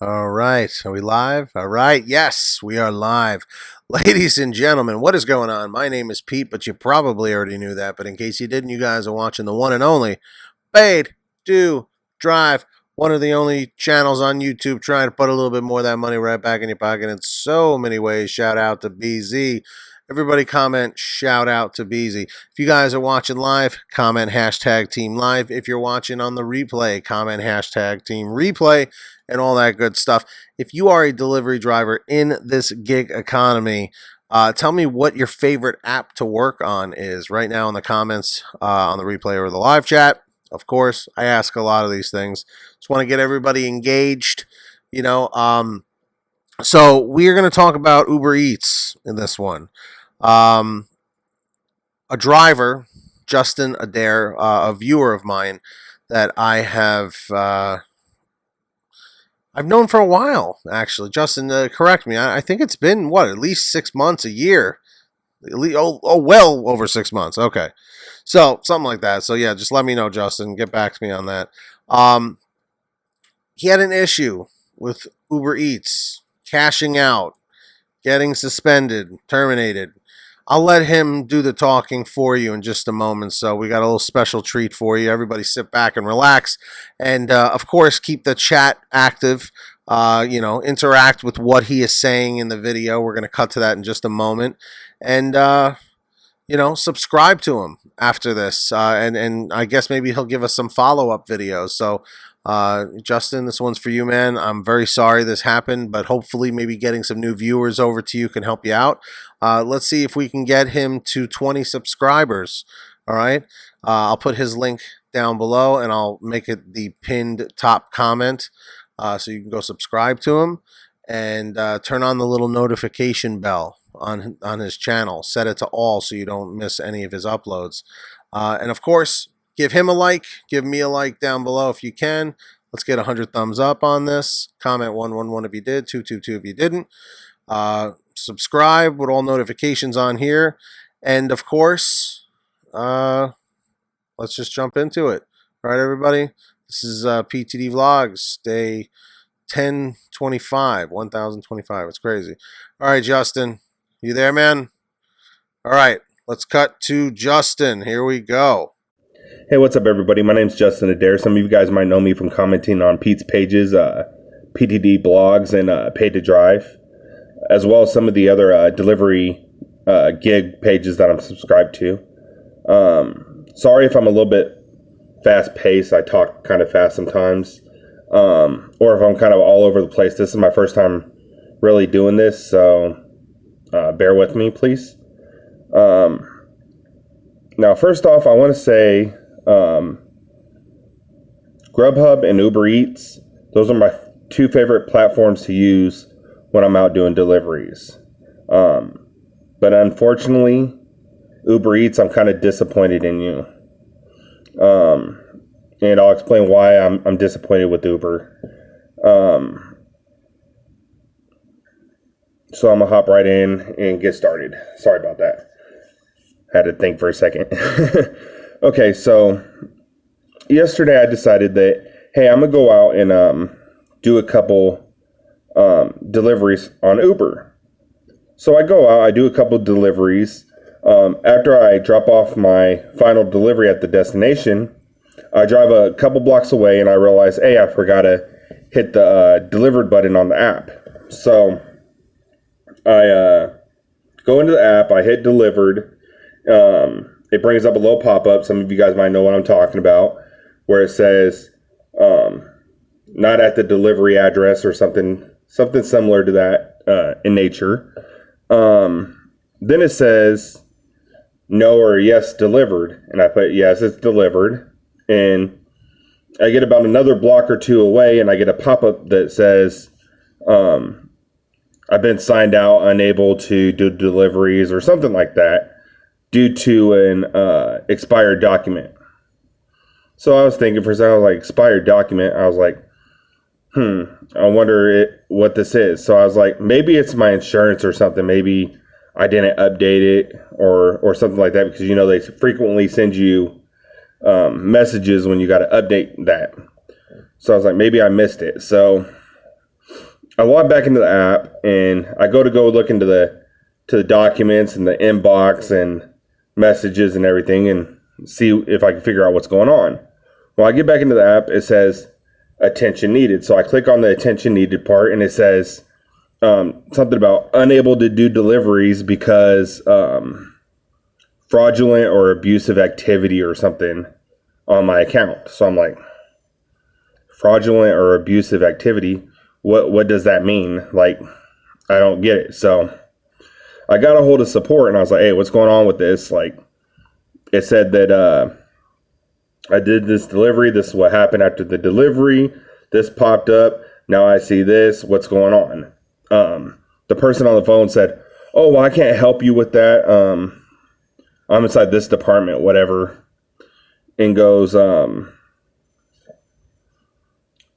All right. Are we live? All right. Yes, we are live. Ladies and gentlemen, what is going on? My name is Pete, but you probably already knew that. But in case you didn't, you guys are watching the one and only Paid Do Drive, one of the only channels on YouTube trying to put a little bit more of that money right back in your pocket in so many ways. Shout out to BZ. Everybody comment, shout out to BZ. If you guys are watching live, comment hashtag Team Live. If you're watching on the replay, comment hashtag Team Replay and all that good stuff. If you are a delivery driver in this gig economy, tell me what your favorite app to work on is right now in the comments on the replay or the live chat. Of course, I ask a lot of these things. Just want to get everybody engaged, you know. So we're going to talk about Uber Eats in this one. A driver, Justin Adair, a viewer of mine that I have I've known for a while, actually. Justin, correct me. I think it's been at least 6 months, a year. Well over 6 months. Okay, so something like that. So yeah, just let me know, Justin. Get back to me on that. He had an issue with Uber Eats cashing out, getting suspended, terminated. I'll let him do the talking for you in just a moment. So we got a little special treat for you. Everybody sit back and relax. And, of course, keep the chat active. Interact with what he is saying in the video. We're going to cut to that in just a moment. And, subscribe to him after this. And I guess maybe he'll give us some follow-up videos. So, Justin, this one's for you, man. I'm very sorry this happened, but hopefully maybe getting some new viewers over to you can help you out. Let's see if we can get him to 20 subscribers. All right. I'll put his link down below and I'll make it the pinned top comment so you can go subscribe to him and turn on the little notification bell on his channel. Set it to all so you don't miss any of his uploads. And of course, give him a like. Give me a like down below if you can. Let's get 100 thumbs up on this. Comment 111 if you did. 222 if you didn't. Subscribe with all notifications on here. And of course, let's just jump into it. All right, everybody. This is PTD Vlogs, day 1025, 1025. It's crazy. All right, Justin. You there, man? All right. Let's cut to Justin. Here we go. Hey, what's up, everybody? My name's Justin Adair. Some of you guys might know me from commenting on Pete's pages, PTD blogs, and Paid to Drive, as well as some of the other delivery gig pages that I'm subscribed to. Sorry if I'm a little bit fast-paced. I talk kind of fast sometimes, or if I'm kind of all over the place. This is my first time really doing this, so bear with me, please. Now, first off, I want to say Grubhub and Uber Eats, those are my two favorite platforms to use when I'm out doing deliveries. But unfortunately, Uber Eats, I'm kind of disappointed in you. And I'll explain why I'm disappointed with Uber. So I'm going to hop right in and get started. Sorry about that. Had to think for a second. Okay, so yesterday I decided that, hey, I'm going to go out and do a couple deliveries on Uber. So I go out, I do a couple deliveries. After I drop off my final delivery at the destination, I drive a couple blocks away and I realize, hey, I forgot to hit the delivered button on the app. So I go into the app, I hit delivered. It brings up a little pop-up. Some of you guys might know what I'm talking about, where it says not at the delivery address or something similar to that in nature. Then it says no or yes delivered, and I put yes, it's delivered. And I get about another block or two away, and I get a pop-up that says I've been signed out, unable to do deliveries or something like that, due to an expired document. So I was thinking for a second, I was like, expired document? I was like, I wonder what this is. So I was like, maybe it's my insurance or something. Maybe I didn't update it or something like that, because, you know, they frequently send you messages when you got to update that. So I was like, maybe I missed it. So I log back into the app and I go look into the documents and the inbox and messages and everything and see if I can figure out what's going on. When I get back into the app, it says attention needed. So I click on the attention needed part and it says something about unable to do deliveries because fraudulent or abusive activity or something on my account. So I'm like, fraudulent or abusive activity? What does that mean? Like, I don't get it. So I got a hold of support and I was like, hey, what's going on with this? Like, it said that I did this delivery. This is what happened after the delivery. This popped up. Now I see this. What's going on? The person on the phone said, oh, well, I can't help you with that. I'm inside this department, whatever. And goes,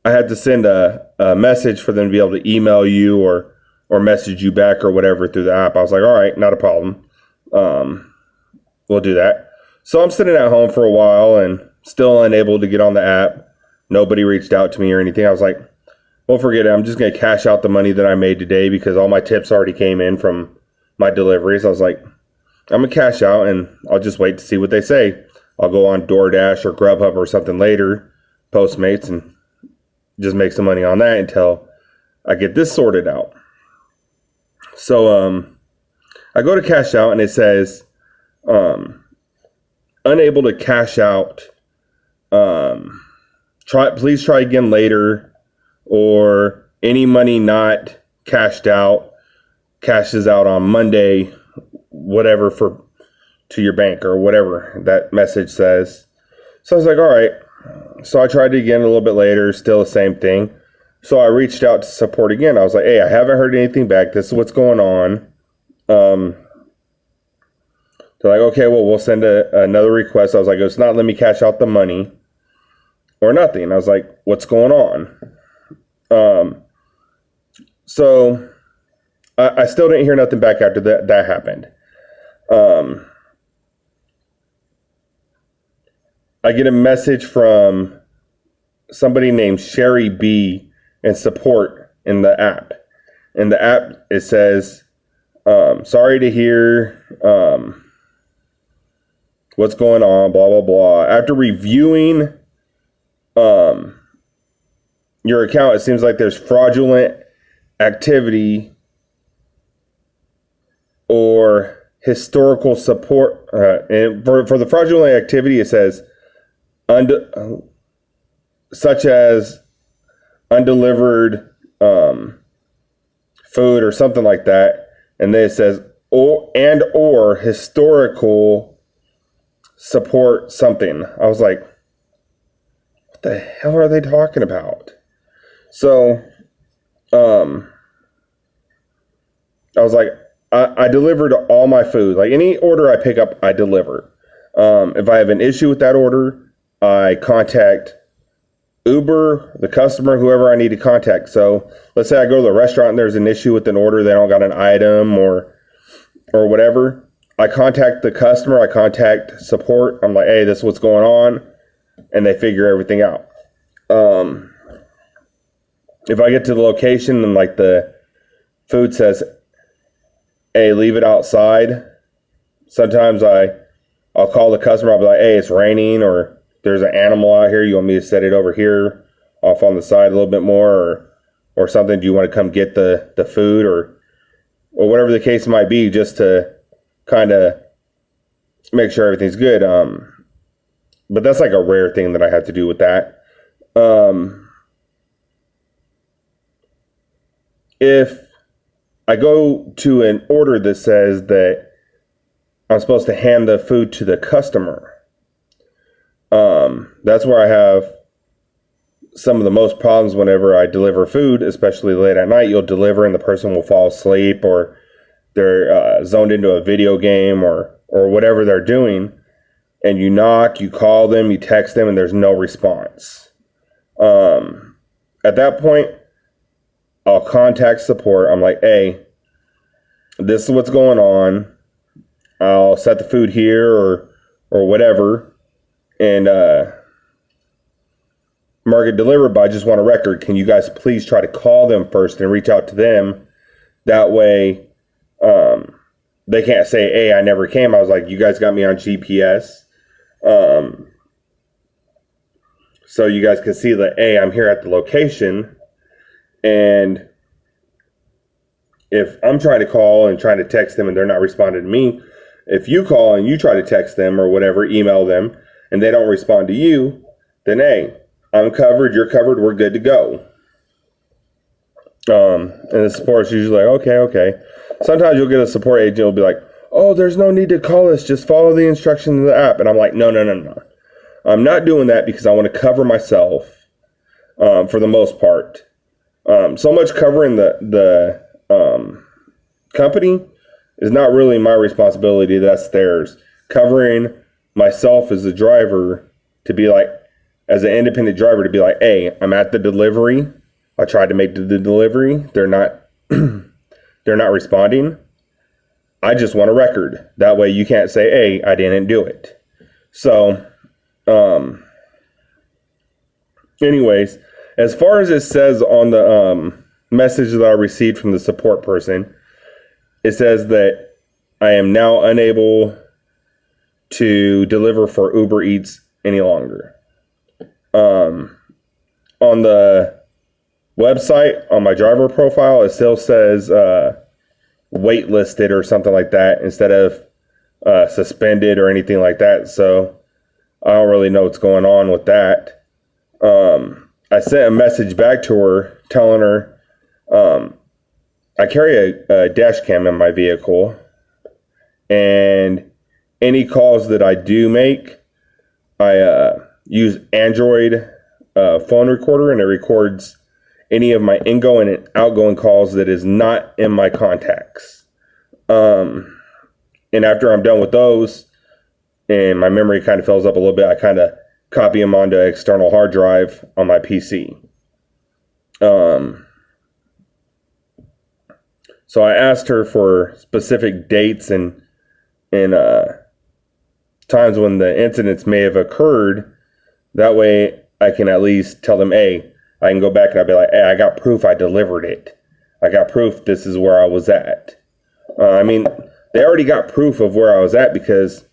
I had to send a message for them to be able to email you or message you back or whatever through the app. I was like, all right, not a problem. We'll do that. So I'm sitting at home for a while and still unable to get on the app. Nobody reached out to me or anything. I was like, well, forget it. I'm just going to cash out the money that I made today because all my tips already came in from my deliveries. I was like, I'm going to cash out and I'll just wait to see what they say. I'll go on DoorDash or Grubhub or something later, Postmates, and just make some money on that until I get this sorted out. So I go to cash out and it says unable to cash out. Please try again later, or any money not cashed out cashes out on Monday, whatever, to your bank or whatever that message says. So I was like, all right. So I tried it again a little bit later, still the same thing. So I reached out to support again. I was like, hey, I haven't heard anything back. This is what's going on. They're like, okay, well, we'll send another request. I was like, it's not letting me cash out the money or nothing. I was like, what's going on? So I still didn't hear nothing back after that happened. I get a message from somebody named Sherry B in support in the app. In the app, it says, sorry to hear what's going on, blah, blah, blah. After reviewing your account, it seems like there's fraudulent activity or historical support. And for the fraudulent activity, it says, such as undelivered food or something like that. And then it says, or historical support something. I was like, what the hell are they talking about? So I was like, I delivered all my food. Like any order I pick up, I deliver. If I have an issue with that order, I contact Uber, the customer, whoever I need to contact. So let's say I go to the restaurant and there's an issue with an order, they don't got an item or whatever. I contact the customer, I contact support. I'm like, hey, this is what's going on. And they figure everything out. If I get to the location and like the food says, hey, leave it outside. Sometimes I'll call the customer. I'll be like, hey, it's raining, or there's an animal out here. You want me to set it over here off on the side a little bit more or something? Do you want to come get the food or whatever the case might be, just to kind of make sure everything's good. But that's like a rare thing that I have to do with that. If I go to an order that says that I'm supposed to hand the food to the customer, that's where I have some of the most problems whenever I deliver food, especially late at night. You'll deliver and the person will fall asleep, or they're zoned into a video game or whatever they're doing, and you knock, you call them, you text them, and there's no response. At that point, I'll contact support. I'm like, hey, this is what's going on. I'll set the food here or whatever. And market delivered, but I just want a record. Can you guys please try to call them first and reach out to them? That way, they can't say, hey, I never came. I was like, you guys got me on GPS. So you guys can see that, hey, I'm here at the location. And if I'm trying to call and trying to text them and they're not responding to me, if you call and you try to text them or whatever, email them, and they don't respond to you, then, hey, I'm covered, you're covered, we're good to go. And the support's usually like, okay. Sometimes you'll get a support agent who'll be like, oh, there's no need to call us, just follow the instructions in the app. And I'm like, no. I'm not doing that because I want to cover myself for the most part. So much covering the company is not really my responsibility. That's theirs. Covering myself as a driver to be like, as an independent driver, to be like, hey, I'm at the delivery. I tried to make the delivery. They're not responding. I just want a record. That way you can't say, hey, I didn't do it. So, anyways, as far as it says on the message that I received from the support person, it says that I am now unable to deliver for Uber Eats any longer. On the website, on my driver profile, it still says waitlisted or something like that instead of suspended or anything like that. So I don't really know what's going on with that. I sent a message back to her telling her I carry a dash cam in my vehicle, and any calls that I do make, I use Android phone recorder, and it records any of my ingoing and outgoing calls that is not in my contacts. And after I'm done with those, and my memory kind of fills up a little bit, I kind of copy them onto an external hard drive on my PC. So I asked her for specific dates and times when the incidents may have occurred. That way I can at least tell them, hey, I can go back and I'll be like, hey, I got proof I delivered it. I got proof this is where I was at. I mean, they already got proof of where I was at because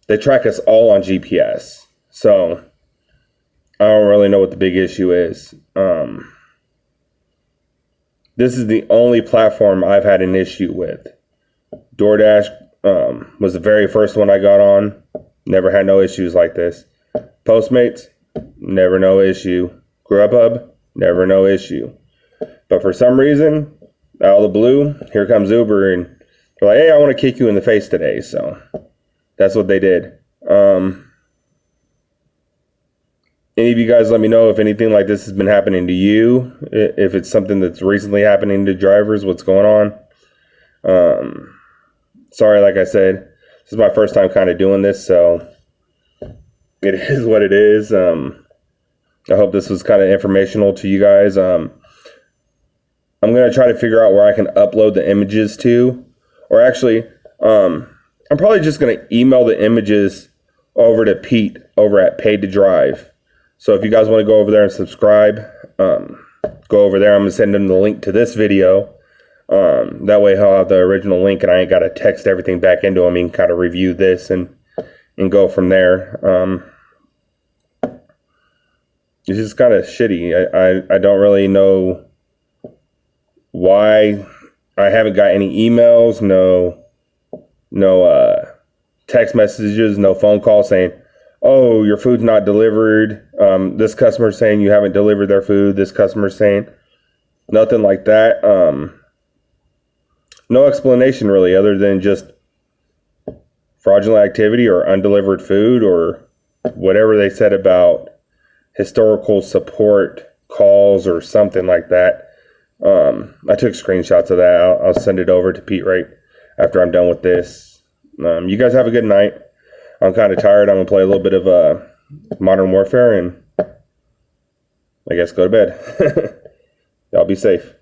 they track us all on GPS. So I don't really know what the big issue is. This is the only platform I've had an issue with. DoorDash was the very first one I got on. Never had no issues like this. Postmates, never no issue. Grubhub, never no issue. But for some reason, out of the blue, here comes Uber, and they're like, hey, I want to kick you in the face today. So that's what they did. Any of you guys let me know if anything like this has been happening to you, if it's something that's recently happening to drivers, what's going on. Sorry, like I said, this is my first time kind of doing this, so it is what it is. I hope this was kind of informational to you guys. I'm going to try to figure out where I can upload the images to, or actually, I'm probably just going to email the images over to Pete over at Paid to Drive. So if you guys want to go over there and subscribe, go over there. I'm going to send him the link to this video. That way he'll have the original link and I ain't got to text everything back into him. He can kind of review this and go from there. It's just kind of shitty. I don't really know why I haven't got any emails, no text messages, no phone calls saying, oh, your food's not delivered. This customer's saying you haven't delivered their food. This customer's saying nothing like that. No explanation really other than just fraudulent activity or undelivered food or whatever they said about historical support calls or something like that. I took screenshots of that. I'll send it over to Pete right after I'm done with this. You guys have a good night. I'm kind of tired. I'm going to play a little bit of Modern Warfare and I guess go to bed. Y'all be safe.